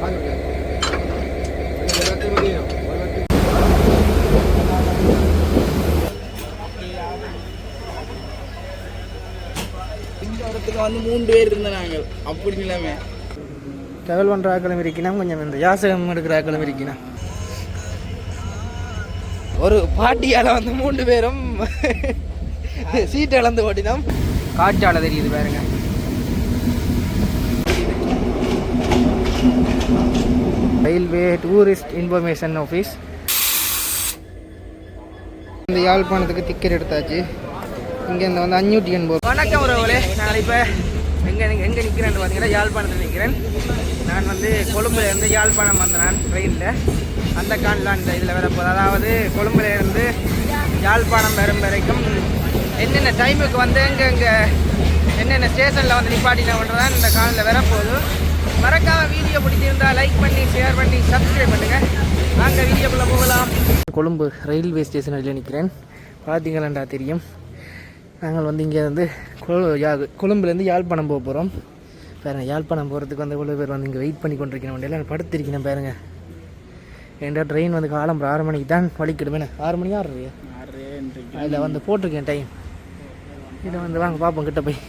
இந்த இடத்துல வந்து 3 பேர் இருந்த நாங்கள் அப்படி நிலைமை. ட்ராவல் பண்ணுற ஆக்களும் இருக்கணும், கொஞ்சம் இந்த யாசகம் எடுக்கிற ஆக்களும் இருக்கணும். ஒரு பாட்டியால் வந்து 3 பேரும் சீட் இழந்து ஓட்டினோம். காற்றால தெரியுது பாருங்க. Railway tourist information office. இந்த யாழ்ப்பாணத்துக்கு டிக்கெட் எடுத்தாச்சு. இங்கே இந்த வந்து 580. வணக்கம் உறவுகளே, நான் இப்போ எங்கே நிற்கிறேன்னு பார்த்தீங்கன்னா யாழ்ப்பாணத்தில் நிற்கிறேன். நான் வந்து கொழும்புலேருந்து யாழ்ப்பாணம் வந்தேன். நான் ட்ரெயினில் அந்த காணலாம் இந்த இதில் வரப்போகுது. அதாவது கொழும்புலேருந்து யாழ்ப்பாணம் வரும் வரைக்கும் என்னென்ன டைமுக்கு வந்து எங்கே என்னென்ன ஸ்டேஷனில் வந்து நிப்பாட்டினோன்றதான் இந்த காலில் வரப்போகுது. மறக்காமல் வீடியோ பிடிச்சிருந்தால் லைக் பண்ணி ஷேர் பண்ணி சப்ஸ்கிரைப் பண்ணுங்கள். நாங்கள் வீடியோக்குள்ளே போகலாம். கொழும்பு ரயில்வே ஸ்டேஷனில் நிற்கிறேன். பார்த்தீங்களாண்டா தெரியும். நாங்கள் வந்து இங்கே வந்து கொழும்புலேருந்து யாழ்ப்பாணம் போக போகிறோம். பாருங்கள், யாழ்ப்பாணம் போகிறதுக்கு வந்து இவ்வளோ பேர் வந்து இங்கே வெயிட் பண்ணி கொண்டிருக்கணும். வண்டியில் படுத்திருக்கணும் பாருங்கள். ஏன்டா ட்ரெயின் வந்து காலம் 6 மணிக்கு தான் வலிக்கிடுமே. 6 மணி 6 அதில் வந்து போட்டிருக்கேன் டைம். இதை வந்து வாங்க பார்ப்போம் கிட்ட போய்.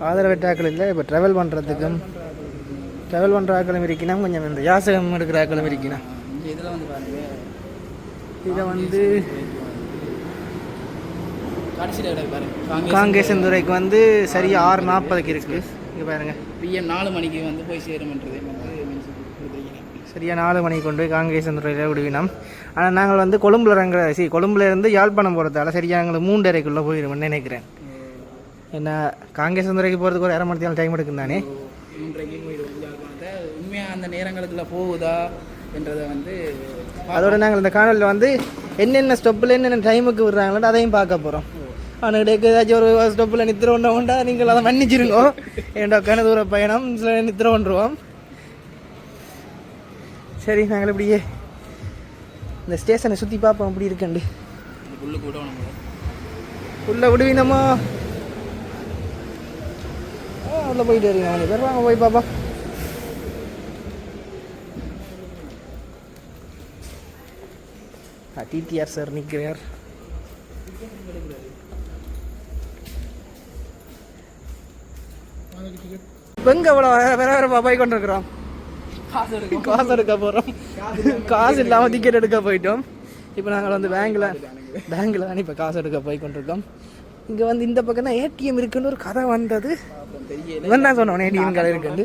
ஆதரவற்ற ஆக்கள் இல்லை. இப்போ ட்ராவல் பண்ணுற ஆக்களும் இருக்கணும், கொஞ்சம் இந்த யாசகம் எடுக்கிற ஆக்களும் இருக்கணும். இதில் வந்து பாருங்க, இதை வந்து காங்கேசன் துறைக்கு வந்து சரியாக 6:40 இருக்குது. இங்கே பாருங்கள், PM 4 மணிக்கு வந்து போய் சேரும்ன்றது வந்து சரியாக 4 மணிக்கு கொண்டு போய் காங்கேசன் துறையில் விடுவினோம். ஆனால் நாங்கள் வந்து கொழும்புலேருந்து யாழ்ப்பாணம் போகிறதால சரியாக எங்களுக்கு 3:30க்குள்ளே போயிடுவோம்னு நினைக்கிறேன். ஏன்னா காங்கேசன் துறைக்கு போகிறதுக்கு ஒரு 1/2 மணி நேரம் டைம் எடுக்கும் தானே. 3:30க்கு போயிடுவோம் யாழ்ப்பாணத்தை. உண்மையாக அந்த நேரங்களுக்குள்ள போகுதா என்றதை வந்து அதோடு நாங்கள் இந்த காணொலியில் வந்து என்னென்ன ஸ்டெப்பில் என்னென்ன டைமுக்கு விடுறாங்களோ அதையும் பார்க்க போகிறோம். ஆனால் ஏதாச்சும் ஒரு ஸ்டெப்பில் நித்திர ஒன்றா நீங்கள் அதை மன்னிச்சிருங்கோ. ஏன்டா கன தூர பயணம் சில நித்திர ஒன்றுவோம். சரி, நாங்கள் இப்படியே இந்த ஸ்டேஷனை சுற்றி பார்ப்போம். அப்படி இருக்கண்டு உள்ளே விடுவீனமோ உள்ளே போயிட்டு வரீங்க. கொஞ்சம் பேர் வாங்க போய் பார்ப்போம். டிடிஆர் சார் நிற்கிறார். எங்கே இவ்வளோ வேற போய் கொண்டிருக்கிறோம். காசு எடுக்க போகிறோம். காசு இல்லாமல் டிக்கெட் எடுக்க போயிட்டோம். இப்போ நாங்கள் வந்து பேங்கில் தான் இப்போ காசு எடுக்க போய் கொண்டிருக்கோம். இங்கே வந்து இந்த பக்கம் தான் ஏடிஎம் இருக்குன்னு ஒரு கதை வந்தது. இவன் தான் சொன்னோம் ஏடிஎம் கடை இருக்குன்னு.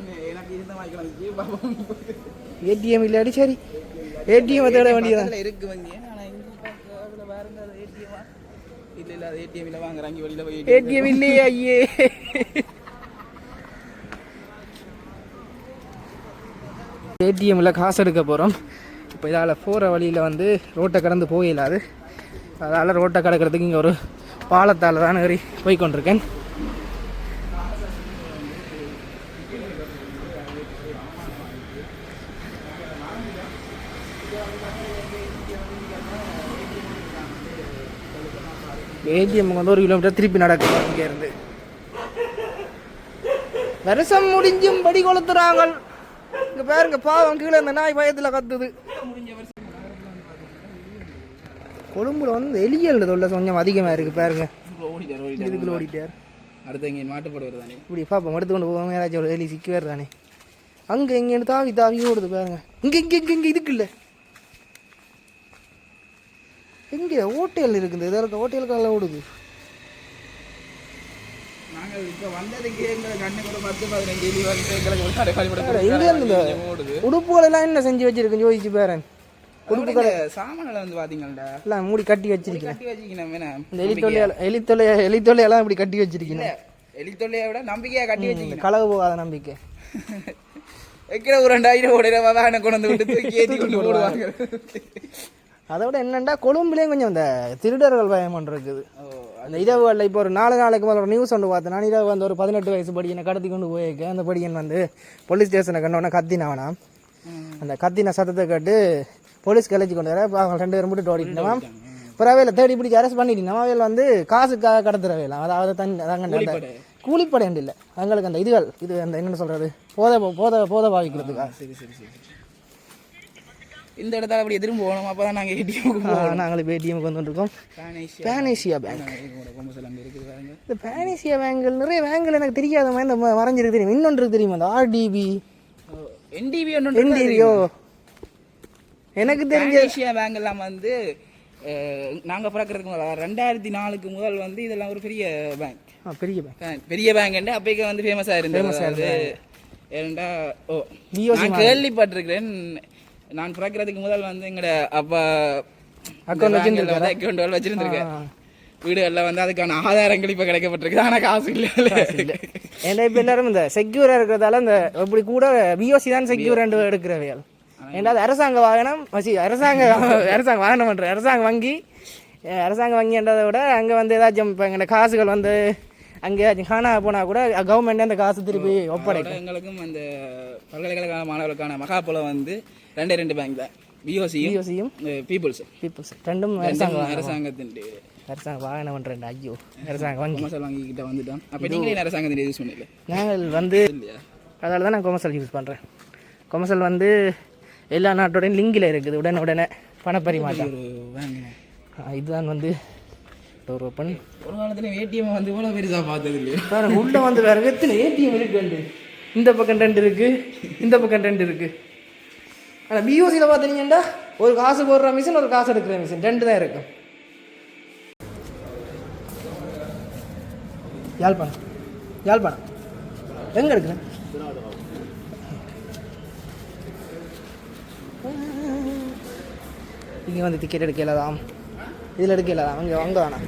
ஏடிஎம் இல்லாடி சரி ஏடிஎம் தேட வேண்டியதான் இருக்கு. ஏடிஎம் இல்லையே ஐயே. ஏடிஎம்மில் காசு எடுக்க போகிறோம். இப்போ இதால் போகிற வழியில் வந்து ரோட்டை கடந்து போயிடாது. அதால் ரோட்டை கடக்கிறதுக்கு இங்கே ஒரு பாலத்தால் தான் ஏறி போய்கொண்டிருக்கேன். ஏடிஎம் வந்து 1 கிலோமீட்டர் திருப்பி நடக்கும். இங்கே இருந்து வருஷம் முடிஞ்சும் படி கொளுத்துறாங்க. இங்கே பாருங்க, பாவம் கீழே இந்த நாய் பயத்தில் கத்துது. கொழும்புல வந்து எலியல் தொல்லை கொஞ்சம் அதிகமாக இருக்குது பாருங்க. இதுக்குள்ள ஓடிட்டார். அடுத்து இங்கே மாட்டுப்பாடு தானே. இப்படி பார்ப்போம், எடுத்துக்கொண்டு போவோம். ஏதாச்சும் ஒரு எலி சிக்கி வருதானே. அங்கே எங்கேன்னு தாவி ஓடுது பாருங்க. இங்கே இதுக்கு இல்லை, எங்கே ஹோட்டல் இருக்குது. இதற்கு ஹோட்டலுக்கு நல்லா ஓடுது. நாங்கள் இப்போ வந்ததுக்கு எங்களை கண்ணு கூட 10-15 எலி வந்து உடுப்புகள் எல்லாம் என்ன செஞ்சு வச்சிருக்கேன் யோசிச்சு பாருங்க. உடுப்புகள் சாமான்களை வந்து பார்த்தீங்கள்டா எல்லாம் மூடி கட்டி வச்சிருக்கேன். இந்த எலித்தொல்லையெல்லாம் இப்படி கட்டி வச்சிருக்கீங்க. எலித்தொல்லையை விட நம்பிக்கையாக கட்டி வச்சிருக்கீங்க. களவு போகாத நம்பிக்கை. வைக்கிற ஒரு 2000 ஓடுறவா வேணை கொண்டு வந்து தூக்கி ஏற்றி கொண்டு போடுவாங்க. அதை விட என்னென்னா கொழும்புலேயும் கொஞ்சம் இந்த திருடர்கள் பயம் ஒன்று இருக்குது. அந்த இரவுகளில் இப்போ ஒரு 4 நாளைக்கு மேலே ஒரு நியூஸ் ஒன்று பார்த்தேன். நான் இரவு வந்து ஒரு 18 வயசு படியனை கடத்தி கொண்டு போயிருக்கேன். அந்த படியன் வந்து போலீஸ் ஸ்டேஷனை கண்டோன்னே கத்தினாவனா. அந்த கத்தின சத்தத்தை கேட்டு போலீஸ் கிளச்சி கொண்டு வர அவங்க 2 பேரும் மட்டும் ஓடிட்டுனான். பிறவையில் தேடி பிடிச்சி அரெஸ்ட் பண்ணிட்டீங்கன்னா அவையில் வந்து காசுக்காக கடத்துறவையெல்லாம். அதாவது கூலிப்படையண்டு இல்லை எங்களுக்கு அந்த இதுகள் இது அந்த என்னென்னு சொல்கிறது போதை பாவிக்கிறதுக்கா. சரி சரி சரி. இந்த இடத்துல அப்படி எதிரும் போகணும். அப்போ தான் நாங்கள் ஏடிஎம்க்கு போகணும். நாங்கள் இப்போ ஏடிஎம்க்கு வந்துருக்கோம். பேனேசியா பேங்க். இந்த பேனேசியா பேங்கில் நிறைய பேங்கில் எனக்கு தெரியாத மாதிரி இந்த மறைஞ்சிருக்கு தெரியும். இன்னொன்று தெரியுமா அந்த ஆர்டிபி என்டிபி என்டிபியோ எனக்கு தெரிஞ்ச ஏசியா பேங்க் எல்லாம் வந்து நாங்கள் பிறக்கிறதுக்கு முதல்ல 2004க்கு முதல் வந்து இதெல்லாம் ஒரு பெரிய பேங்க். பெரிய பேங்க் அப்போக்கு வந்து ஃபேமஸாக இருந்தது. ஏன்டா நான் கேள்விப்பட்டிருக்கிறேன். நான் பிறக்கிறதுக்கு முதல் வந்து எங்களோட அப்பா அக்கௌண்ட் வச்சிருந்திருக்கேன். வீடுகளில் வந்து அதுக்கான ஆதாரங்கள் இப்போ கிடைக்கப்பட்டிருக்கு. ஆனால் காசு இல்லை. ஏன்னா இப்போ எல்லாரும் இந்த செக்யூராக இருக்கிறதால இந்த இப்படி கூட பிஓசி தான் செக்யூர் எடுக்கிறவையால். ஏன்னா அது அரசாங்க வாகனம் அரசாங்க வாகனம் பண்ணுற அரசாங்க வங்கின்றதை விட அங்கே வந்து ஏதாச்சும் இப்போ எங்களோட காசுகள் வந்து அங்கே காணா போனால் கூட கவர்மெண்ட் அந்த காசு திருப்பி ஒப்படைக்கும். எங்களுக்கும் அந்த பல்கலைக்கழக மாணவர்களுக்கான மகாபுலம் வந்து 2 பேங்க் தான். பிஓசியும் பீப்புள்ஸ் ரெண்டும் அரசாங்கத்தின் வாகனம் பண்ணுறேன். ஐயோ அரசாங்க வங்கிக்கிட்ட வந்துட்டோம். அப்போ நீங்களே அரசாங்கத்தின் யூஸ் பண்ணல. நாங்கள் வந்து அதனால தான் நான் கொமர்சல் யூஸ் பண்ணுறேன். கொமர்சல் வந்து எல்லா நாட்டோடையும் லிங்கில் இருக்குது. உடனே பணப்பரிமாற்றம். இதுதான் வந்து டோர் ஓப்பன். ஒரு காலத்தில் ஏடிஎம் வந்து இவ்வளோ பெருசாக பார்த்தது இல்லையா? வேறு உள்ளே வந்து வேறு எத்தனை ஏடிஎம் இருக்குது. இந்த பக்கம் 2 இருக்குது, இந்த பக்கம் 2 இருக்குது. ஆனால் பிஓசியில் பார்த்தீங்கன்னா ஒரு காசு போடுற மிஷின் ஒரு காசு எடுக்கிற மிஷின் 2 தான் இருக்கும். யாழ்ப்பாணம் எங்கே எடுக்கிறேன்? இங்கே வந்து டிக்கெட் எடுக்கலாதாம். இதில் எடுக்கலாதாம். அங்கே வேணாம்.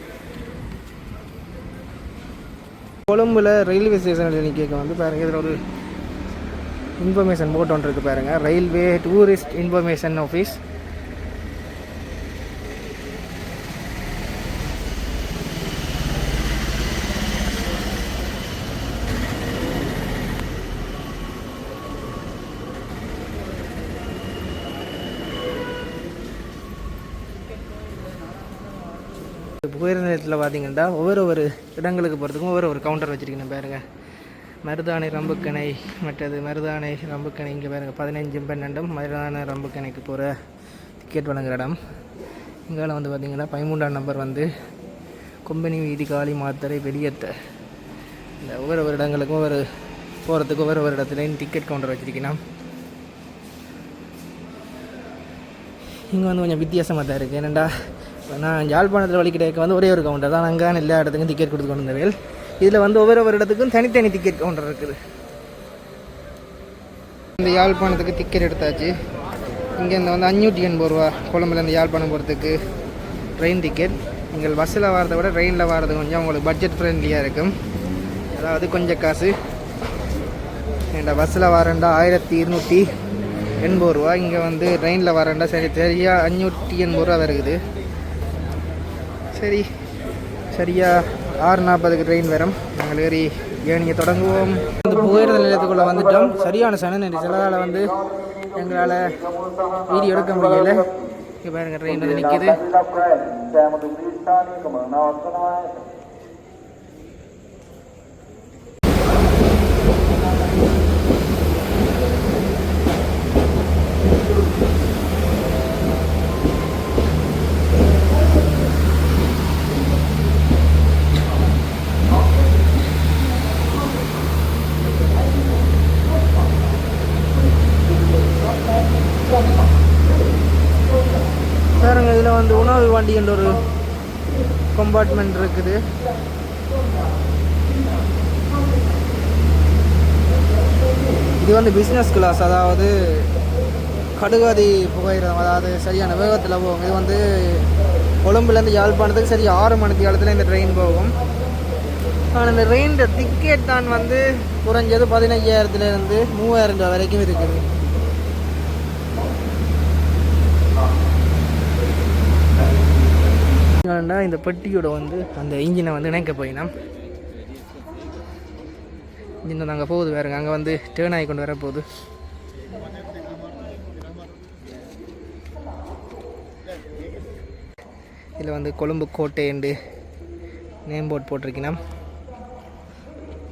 கொழும்புல ரயில்வே ஸ்டேஷனில் நிற்க வந்து பாருங்கள். இதில் ஒரு இன்ஃபர்மேஷன் போர்ட் ஒன்று இருக்குது பாருங்கள். Railway tourist information office. புகையிர நிலையத்தில் பார்த்தீங்கன்னா ஒவ்வொரு இடங்களுக்கு போகிறதுக்கும் ஒவ்வொரு கவுண்டர் வச்சுருக்கேன் பாருங்கள். மருதானை ரம்புக்கணை, மற்றது மருதானை ரம்புக்கணை. இங்கே பாருங்கள் 15 12 மருதானை ரம்புக்கணைக்கு போகிற டிக்கெட் வழங்குற இடம். இங்கே வந்து பார்த்திங்கன்னா 13ஆம் நம்பர் வந்து கொம்பனி வீதி காளி மாத்தரை வெளியேற்ற. இந்த ஒவ்வொரு இடங்களுக்கும் போகிறதுக்கு ஒவ்வொரு இடத்துலையும் டிக்கெட் கவுண்டர் வச்சுருக்கேன். இங்கே வந்து கொஞ்சம் வித்தியாசமாக தான் இருக்குது. ஏன்னாண்டா நான் யாழ்ப்பாணத்தில் வழிக்கிட்டே வந்து ஒரே ஒரு கவுண்டர் தான். அங்கே எல்லா இடத்துக்கும் டிக்கெட் கொடுத்து கொண்டு வந்தவேல். இதில் வந்து ஒவ்வொரு இடத்துக்கும் தனித்தனி டிக்கெட் கவுண்டர் இருக்குது. இந்த யாழ்ப்பாணத்துக்கு டிக்கெட் எடுத்தாச்சு. இங்கேருந்து வந்து 580 ரூபா கொழும்புலேருந்து யாழ்ப்பாணம் போகிறதுக்கு ட்ரெயின் டிக்கெட். நீங்கள் பஸ்ஸில் வரதை விட ட்ரெயினில் வரது கொஞ்சம் உங்களுக்கு பட்ஜெட் ஃப்ரெண்ட்லியாக இருக்கும். அதாவது கொஞ்சம் காசு. ஏன்டா பஸ்ஸில் வரேன்டா 1280 ரூபா. இங்கே வந்து ட்ரெயினில் வரேன்டா சரியாக 580 ரூபா வருகுது. சரியா 6:40க்கு ட்ரெயின் வரும். நாங்கள் ஏறி ஏனியை தொடங்குவோம். வந்து புகையிரத நிலையத்துக்குள்ளே வந்துட்டோம். சரியான சன நெரிசலால் வந்து எங்களால் வீடியோ எடுக்க முடியலை. இங்கே பாருங்கள் ட்ரெயின் வந்து நிற்கிது. பாருங்க இதில் வந்து உணவு வண்டி என்ற ஒரு கம்பார்ட்மெண்ட் இருக்குது. இது வந்து பிஸ்னஸ் கிளாஸ், அதாவது கடுகாதி புகையிரம், அதாவது சரியான வேகத்தில் போகும். இது வந்து கொழும்புலேருந்து யாழ்ப்பாணத்துக்கு சரி 6 மணி காலத்தில் இந்த ட்ரெயின் போகும். ஆனால் இந்த ட்ரெயின் டிக்கெட் தான் வந்து குறைஞ்சது 15,000 3,000 ரூபா வரைக்கும் இருக்குது. இந்த பெட்டியோட வந்து அந்த இன்ஜினை வந்து இணைக்க போயினோம். இன்ஜின் நாங்கள் போகுது வேறுங்க. அங்கே வந்து டேர்ன் ஆகி கொண்டு வர போகுது. இதில் வந்து கொழும்பு கோட்டை என்று நேம் போர்ட் போட்டிருக்கணும்.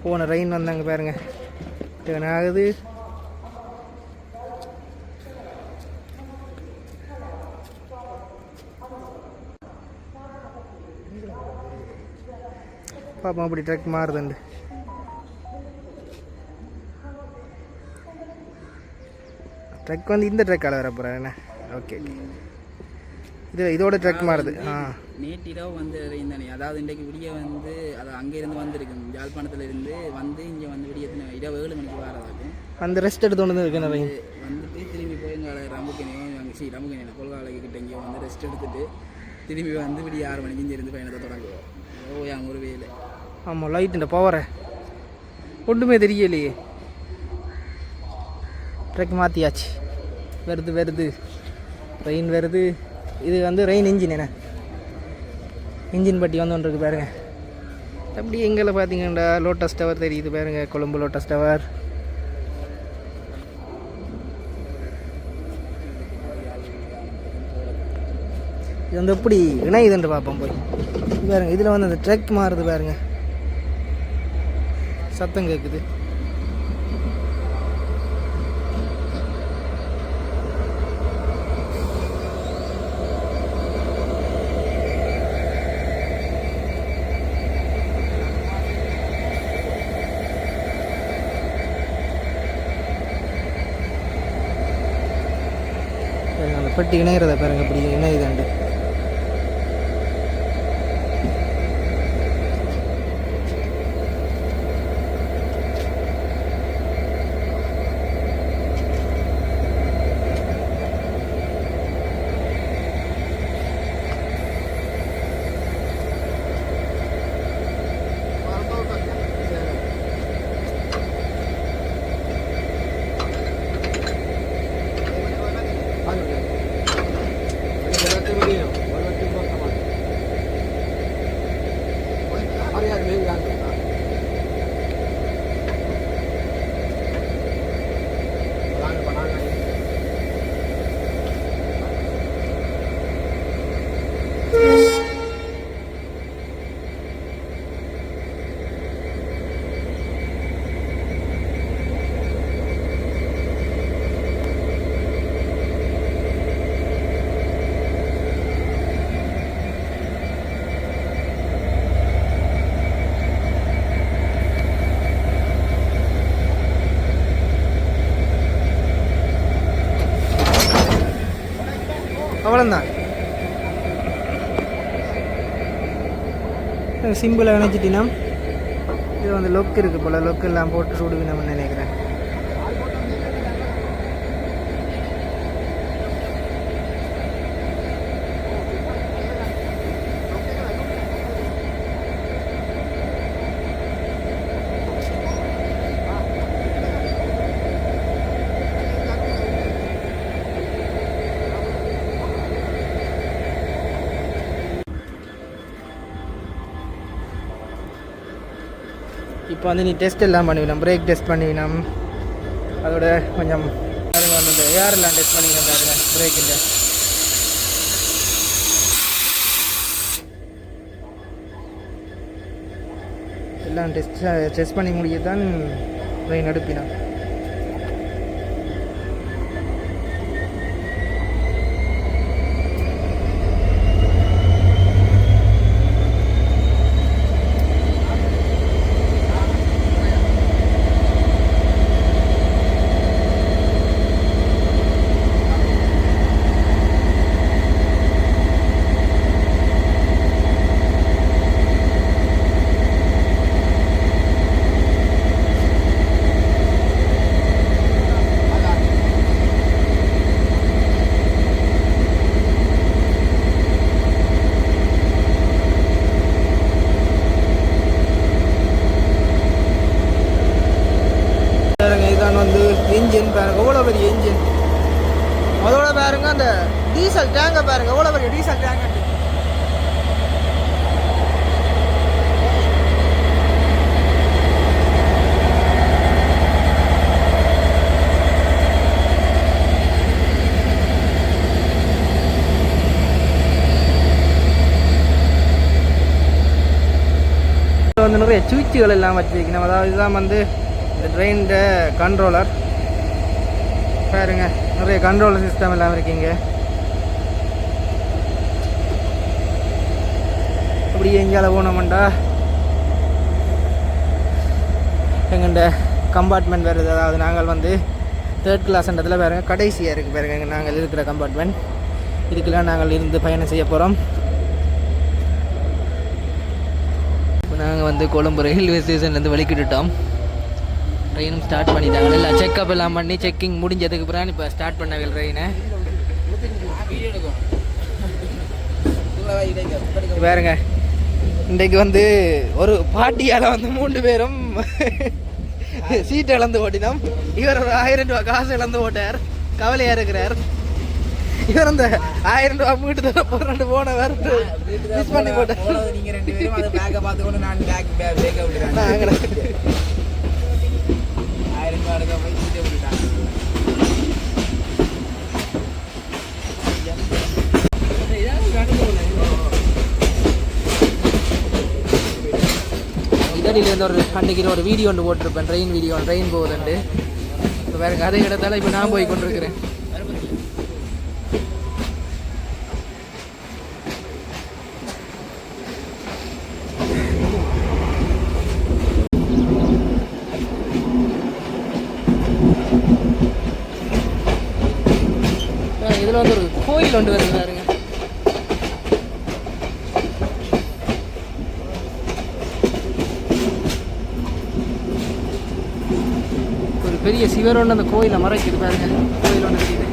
போன ரெயின் வந்தாங்க பாருங்க டேர்ன் ஆகுது. பாப்போம் அப்படி ட்ரக் மாறுதுண்டு. ட்ரக் வந்து இந்த ட்ரக்கால் வர போகிறேன் என்ன. ஓகே ஓகே இதோட ட்ரக் மாறுது. நேற்றிரவு வந்து தானே, அதாவது இன்றைக்கு விடிய வந்து அது அங்கேருந்து வந்திருக்கு, யாழ்ப்பாணத்தில் இருந்து வந்து இங்கே வந்து விடிய இரவு 7 மணிக்கு வரதாக்கும். அந்த ரெஸ்ட் எடுத்து கொண்டு இருக்கு நிறைய வந்துட்டு திரும்பி போய் எங்களை ரம்புக்கணியும் அங்கே ரம்புக்கணியில் கொள்காலைக்கு கிட்ட இங்கே வந்து ரெஸ்ட் எடுத்துட்டு திரும்பி வந்து விடிய 6 மணிக்கு இங்கே இருந்து பயணத்தை தொடங்குவோம். ஓ ஒரு வேலை. ஆமாம் லைட்டுண்ட பவரை ஒன்றுமே தெரியலையே. ட்ரக் மாற்றியாச்சு. வருது ரெயின் வருது. இது வந்து ரெயின் இன்ஜின் என்ன இன்ஜின் பட்டி வந்து ஒன்று இருக்குது பாருங்க. அப்படி எங்களை பார்த்தீங்கன்னா லோட்டஸ் டவர் தெரியுது பாருங்க, கொழும்பு லோட்டஸ் டவர். இது வந்து எப்படி இணையுதுன்னு பார்ப்போம் போய் பாருங்க. இதில் வந்து அந்த ட்ரக் மாறுது பாருங்க, சத்தம் கேட்குது. அந்த பெட்டி இணைகிறத பாருங்க, அப்படி இணையுதாண்டு. அவ்வளோதான். சிம்பிளாக இணைச்சிட்டினா இது வந்து லொக் இருக்குது போல், லொக் எல்லாம் போட்டு விடுவினோம்னு நினைக்கிறேன். இப்போ வந்து நீ டெஸ்ட் எல்லாம் பண்ணிவிடும், பிரேக் டெஸ்ட் பண்ணிவிடும், அதோட கொஞ்சம் வந்து ஏர்லாம் டெஸ்ட் பண்ணிக்கணும் பாருங்க. பிரேக்கில் எல்லாம் டெஸ்ட் பண்ணி முடிய தான் ட்ரெயின் எடுப்பினான். வந்து என்ஜின் பாருங்க, எவ்வளோ பெரிய என்ஜின். அதோட பாருங்க அந்த டீசல் டேங்கை பாருங்க, எவ்வளோ பெரிய டீசல் டேங்க். வந்து நிறைய சுவிட்சுகள் எல்லாம் வச்சுருக்கணும். அதாவது இதுதான் வந்து இந்த ட்ரெயின் கண்ட்ரோலர் பாருங்க. நிறைய கண்ட்ரோலர் சிஸ்டம் எல்லாம் இருக்கீங்க. அப்படியே எங்கேயாவது போனோம்டா எங்கள்ட கம்பார்ட்மெண்ட் வருது. அதாவது நாங்கள் வந்து 3rd கிளாஸ்ன்றதில் பாருங்க கடைசியாக இருக்குது பாருங்க நாங்கள் இருக்கிற கம்பார்ட்மெண்ட். இதுக்கெல்லாம் நாங்கள் இருந்து பயணம் செய்ய போகிறோம். இப்போ நாங்கள் வந்து கொழும்பு ரயில்வே ஸ்டேஷன்லேருந்து வெளிக்கிட்டுட்டோம். ட்ரெயினும் ஸ்டார்ட் பண்ணிட்டாங்க. எல்லாம் செக்அப் எல்லாம் பண்ணி செக்கிங் முடிஞ்சதுக்கு பிறகு இப்போ ஸ்டார்ட் பண்ணாங்க ட்ரெயினை. பாருங்க இன்றைக்கு வந்து ஒரு பாட்டியால் வந்து 3 பேரும் சீட்டை இழந்து ஓட்டினோம். இவர் ஒரு 1000 ரூபா காசு இழந்து ஓட்டார். கவலையாக இருக்கிறார். இவர் அந்த 1000 ரூபா மீட்டு தர போட்டு போனவர் மிஸ் பண்ணி போட்டார். நீங்கள் 2 பேரும் அதை பேக்கை பார்த்துக்கொண்டு நான் பேக்கை விட்டுறேன். 1000 ரூபா எடுக்க போய் சீட்டை விட்டுட்டாங்க. இதடியிலேருந்து ஒரு அன்றைக்கி ஒரு வீடியோ ஒன்று போட்டிருப்பேன். ட்ரெயின் போகுதுண்டு. இப்போ வேறு கதை இடத்தால இப்போ நான் போய் கொண்டிருக்கிறேன். இதில் வந்து ஒரு கோயில் ஒன்று வருது பாருங்க. பெரிய சிவர் ஒன்று அந்த கோயிலை மறைக்குது பாருங்க. கோயில் ஒன்று இருக்குது.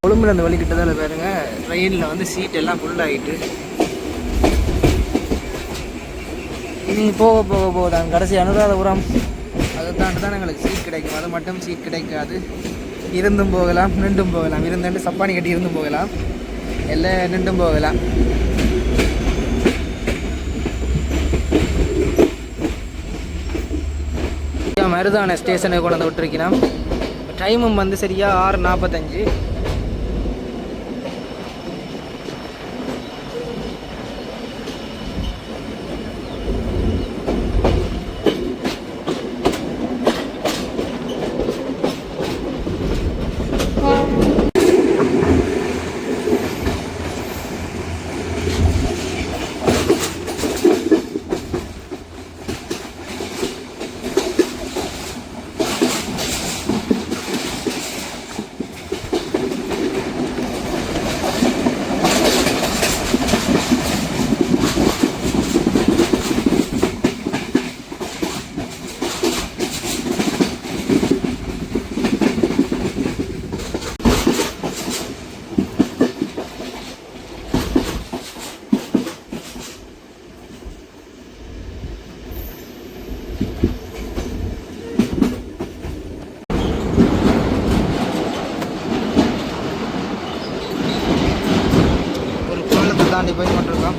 கொழும்புல அந்த வழிகிட்டதால பாருங்க ட்ரெயினில் வந்து சீட் எல்லாம் ஃபுல் ஆகிட்டு இனி போக போக போகுதான் கடைசி அனுராதபுரம். அதை தாண்டி தான் எங்களுக்கு சீட் கிடைக்கும். அது மட்டும் சீட் கிடைக்காது. இருந்தும் போகலாம், நின்றும் போகலாம். இருந்துட்டு சப்பானி கட்டி இருந்தும் போகலாம், எல்லாம் நின்றும் போகலாம். மருதான ஸ்டேஷனை கொண்டு வந்து விட்டுருக்கணும். டைமும் வந்து சரியா 6:45. தாண்டி போய் கொண்டிருக்கோம்.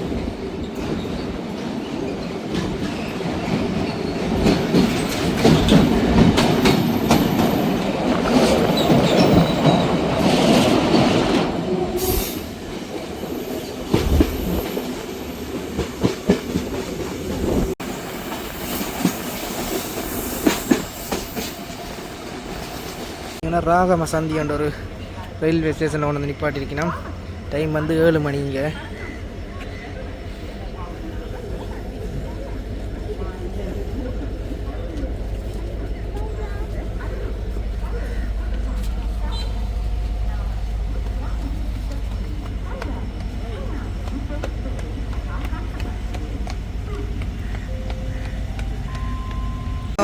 ராகம சந்தி என்ற ஒரு ரயில்வே ஸ்டேஷனில் கொண்டு வந்து நிப்பாட்டிருக்கணும். டைம் வந்து 7 மணி. இங்கே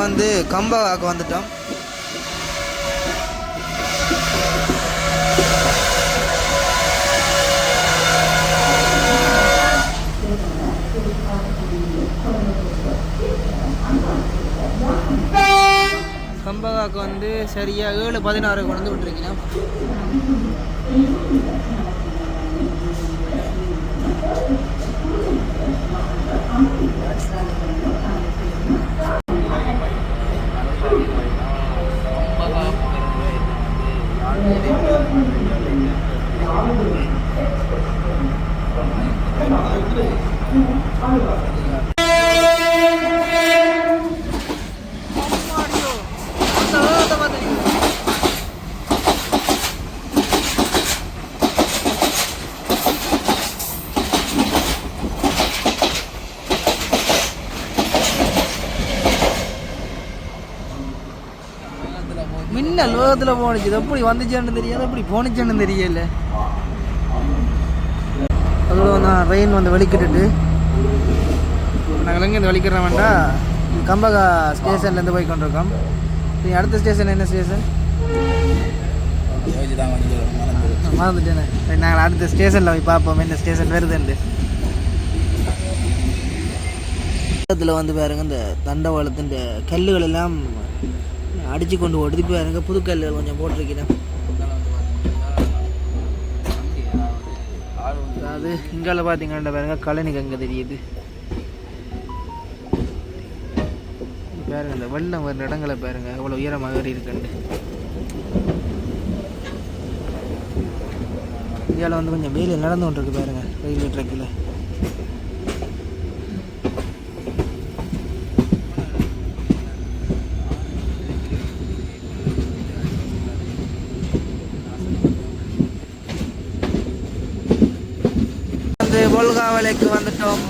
வந்து கம்பகாக்கு வந்துட்டோம். கம்பகாக்கு வந்து சரியா 7:16 கொண்டு விட்டுருக்கீங்க. மின்னல் லோகத்தில் போனுச்சு. இது எப்படி வந்துச்சுன்னு தெரியாது, எப்படி போனுச்சுன்னு தெரியல. அதோட நான் ரெயின் வந்து வெளிக்கிட்டு நாங்கள் எங்கேருந்து வெளிக்கிற வேண்டாம் கம்பகா ஸ்டேஷன்லேருந்து போய் கொண்டிருக்கோம். அடுத்த ஸ்டேஷன் என்ன ஸ்டேஷன் மறந்துட்டேனே. நாங்கள் அடுத்த ஸ்டேஷனில் போய் பார்ப்போம் என்ன ஸ்டேஷன் வருதுண்டு. இதில் வந்து பாருங்க இந்த தண்டவாளத்தின் கல்லுகள் எல்லாம் அடித்து கொண்டு ஓடுது. பாருங்க புதுக்கல்லுகள் கொஞ்சம் போட்டிருக்கிறேன். அதாவது இங்கால பார்த்தீங்கன்னா பாருங்க கழனி அங்கே தெரியுது. பாருங்க இந்த வெள்ளம் வர இடங்களை பாருங்க எவ்வளோ உயரமாக இருக்குண்டு. இந்தியாவில் வந்து கொஞ்சம் வேலை நடந்து கொண்டிருக்கு பாருங்க ரயில்வே ட்ராக்கில். வந்து பொல்காவலைக்கு வந்துட்டோம்.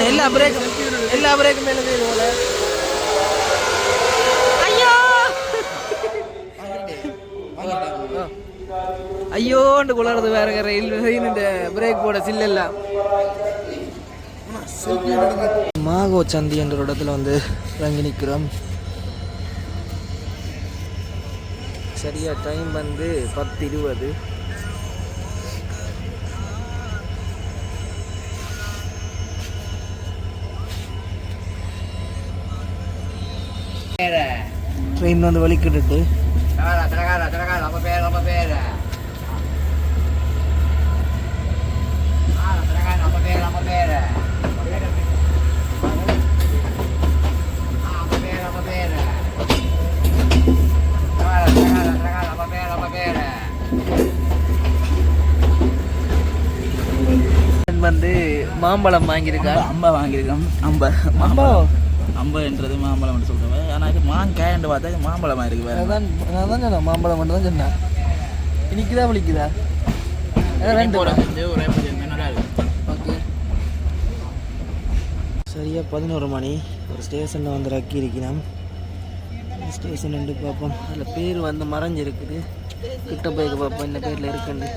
எல்லா பிரேக்கும் மேலே போல. ஐயோ ஐயோண்டு குளறது வேறங்க ரயில் பிரேக் போட சில்லெல்லாம். மாகோ சந்தி என்ற இடத்துல வந்து இறங்கி நிற்கிறோம். சரியா டைம் வந்து 10:20. ட்ரெயின் வந்து வலிக்கிட்டு வந்து மாம்பழம் வாங்கியிருக்கேன். அம்பா வாங்கியிருக்கோம். அம்பன்றது மாம்பழம் சொல்கிறேன். ஆனால் இது மாங்காயண்டு பார்த்தா மாம்பழமாக இருக்குது. நான் தான் சொன்னேன் மாம்பழம் மட்டும் தான் சொன்னேன். இனிக்குதா வலிக்குதா? ஓகே சரியா 11 மணி. ஒரு ஸ்டேஷனில் வந்து ரக்கி இருக்கிறோம். ஸ்டேஷன் ரெண்டு பார்ப்போம். அதில் பேர் வந்து மறைஞ்சிருக்குது. கிட்ட போய்க்கு பார்ப்போம் இந்த பேரில் இருக்குண்டு.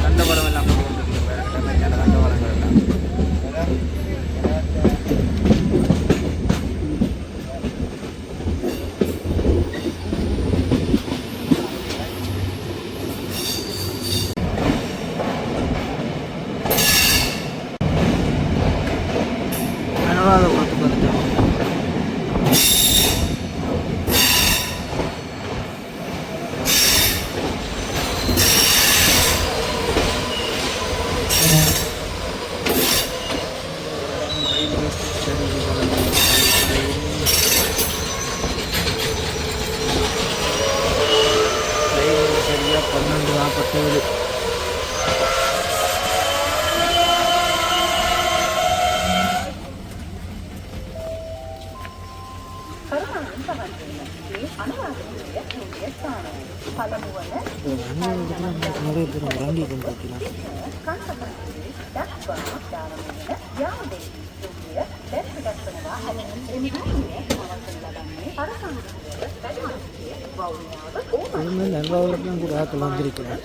கண்டவரம் எல்லாம் கண்டவரங்கள் எல்லாம் அனுராதபுரத்துக்கு வந்துட்டோம். சரியா 12:47. நிறைய இறங்கி கொண்டிருக்கிறார். நண்பர்களுக்கும் கூட ஆக்கள் வந்திருக்கிறார்.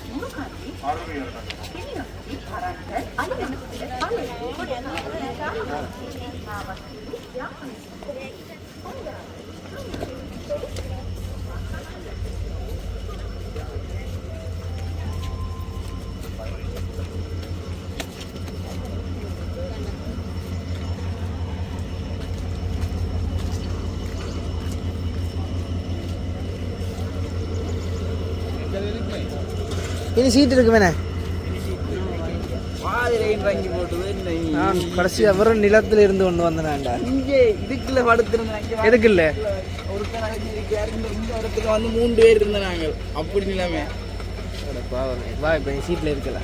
இனி சீட் இருக்கு வேணே. நான் கடைசி அவரும் நிலத்துல இருந்து கொண்டு வந்தேன்டா. இதுக்குள்ள படுத்திருந்தாங்க. எதுக்கு இல்ல இந்த இடத்துல வந்து 3 பேர் இருந்தாங்க. அப்படி நிலைமை. வா இப்ப சீட்ல இருக்கல.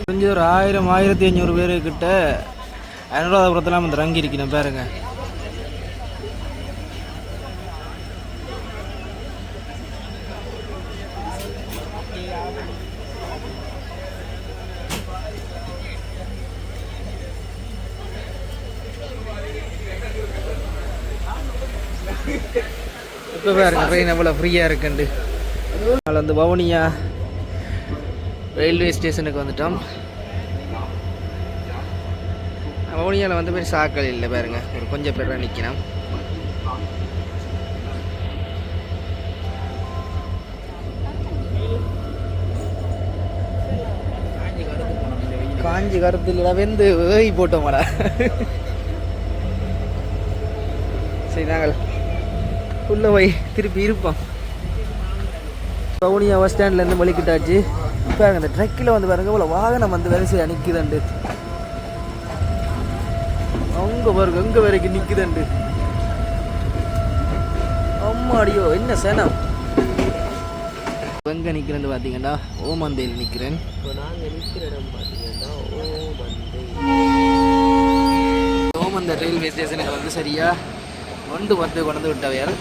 கொஞ்சம் ஒரு 1000-1500 பேரு கிட்ட அனுராதபுரத்துல வந்து இறங்கி இருக்கணும் பாருங்க. இப்போ பாருங்க ட்ரெயின் எவ்வளோ ஃப்ரீயாக இருக்குண்டு. அதில் வந்து வவுனியா ரயில்வே ஸ்டேஷனுக்கு வந்துட்டோம். வவுனியாவில் வந்து பெரிய சாக்கள் இல்லை பாருங்க, ஒரு கொஞ்சம் பேர் தான் நிற்கணும். காஞ்சி கருத்தில் வெந்து வேகி போட்டோமாடா. சரி நாங்கள் உள்ளே போய் திருப்பி இருப்போம். வவுனியா பஸ் ஸ்டாண்ட்லேருந்து வலிக்கிட்டாச்சு. பாருங்க இந்த ட்ரக்கில் வந்து பாருங்க இவ்வளோ வாகனம் வந்து வரிசையாக நிற்குதுண்டு. அங்கே பாருங்க எங்கே வரைக்கும் நிற்குதுண்டு. அம்மாடியோ என்ன சேனம். எங்கே நிற்கிறேன்னு பார்த்தீங்கன்னா ஓமந்தையில் நிற்கிறேன். இப்போ நாங்கள் நிற்கிற இடம் பார்த்தீங்கன்னா ஓமந்தை ரயில்வே ஸ்டேஷனுக்கு வந்து சரியாக 1:10 கொண்டு விட்டவையால்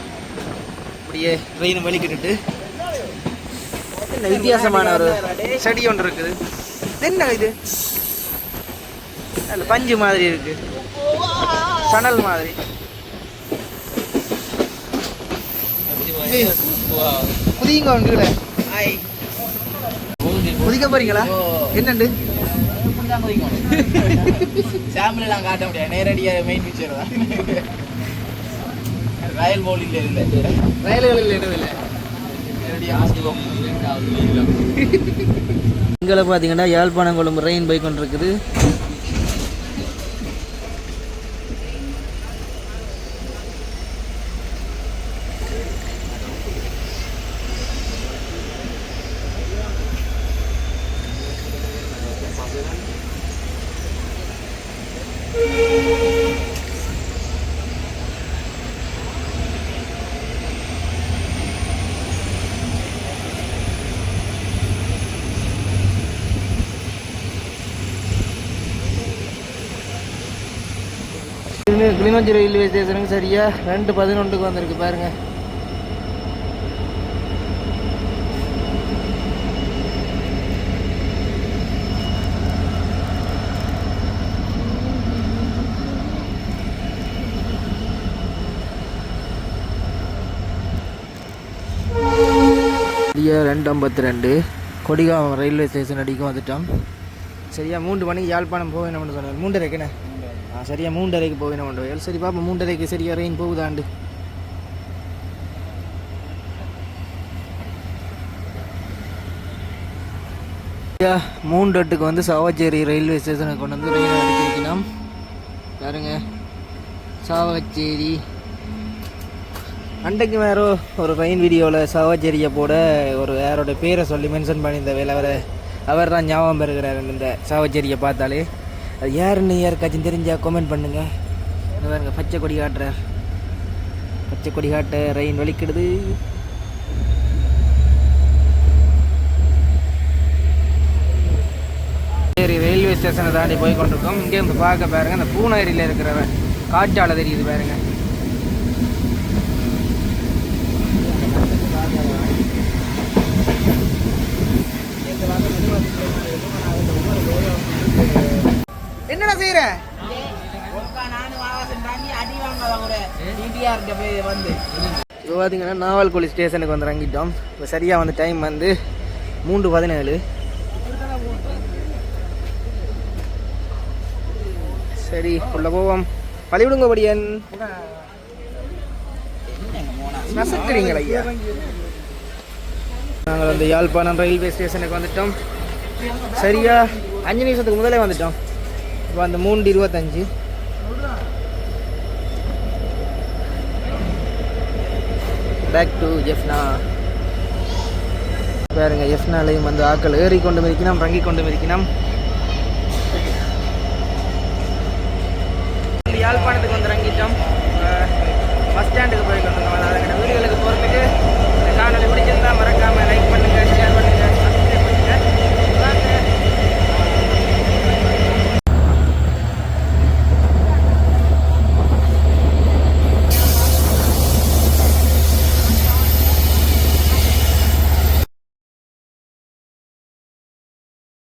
அப்படியே ட்ரெயினை வலிக்கிட்டு என்ன வித்தியாசமான ஒரு செடி ஒன்று இருக்குது. என்ன இது? அதில் பஞ்சு மாதிரி இருக்கு, சணல் மாதிரி. புதியங்க ஒன்று புதிக்க போறீங்களா? என்னண்டு சாம்பிள் காட்ட முடியாது, நேரடியாக மெயின் பிக்சர் தான். ரயில் போலில் இல்லை, ரயில்களில் இடவில்லை. இங்கே பார்த்தீங்கன்னா யாழ்ப்பாணம் கொழும்பு ரெயின் பைக் ஒன்று இருக்குது. கிளிநொச்சி ரயில்வே ஸ்டேஷனுக்கு சரியா 2:11 வந்திருக்கு பாருங்க. சரியா 2:52 கொடிகாமம் ரயில்வே ஸ்டேஷன் அடிக்கும் வந்துட்டோம். சரியா 3 மணிக்கு யாழ்ப்பாணம் போக என்ன பண்ண சொன்னார்? 3:30க்குண்ணே. சரியா 3:30க்கு போக என்ன பண்ணுவோம்? சரி பாப்பா 3:30க்கு சரியா ரெயின் போகுதாண்டு. சரியா 3:08க்கு வந்து சாவச்சேரி ரயில்வே ஸ்டேஷனுக்கு கொண்டு வந்து ரெயின் அடிச்சிருக்கணும் பாருங்க. சாவச்சேரி அன்றைக்கு வேறு ஒரு ரெயின் வீடியோவில் சாவச்சேரியை போட ஒரு யாரோட பேரை சொல்லி மென்ஷன் பண்ணியிருந்த அவர் தான் ஞாபகம் பெறுகிறார். இந்த சாவச்சேரியை பார்த்தாலே அது யாருன்னு யாருக்காச்சும் தெரிஞ்சால் கமெண்ட் பண்ணுங்கள். பாருங்க பச்சை கொடி காட்டுறார். பச்சை கொடி காட்ட ரெயின் வலிக்கிடுது. சரி ரயில்வே ஸ்டேஷனை தாண்டி போய் கொண்டிருக்கோம். இங்கேருந்து பார்க்க பாருங்க அந்த பூனேரியில் இருக்கிற காற்றாலை தெரியுது பாருங்க. செய்யற இப்போ பார்த்தீங்கன்னா நாவல்குழி ஸ்டேஷனுக்கு வந்து இறங்கிட்டோம். இப்போ சரியாக வந்து டைம் வந்து 3:17. சரி உள்ள போவோம். பழிவிடுங்க படியன் நசுக்கிறீங்களா ஐயா. நாங்கள் வந்து யாழ்ப்பாணம் ரயில்வே ஸ்டேஷனுக்கு வந்துட்டோம். சரியா 5 நிமிஷத்துக்கு முதலே வந்துட்டோம். இப்போ அந்த 3:25. Back to Jaffna. பாருங்க ஜெஃப்னாலையும் வந்து ஆக்கள் ஏறிக்கொண்டு மிதிக்கணும், இறங்கி கொண்டு மிதிக்கணும். யாழ்ப்பாணத்துக்கு வந்துடுறாங்க.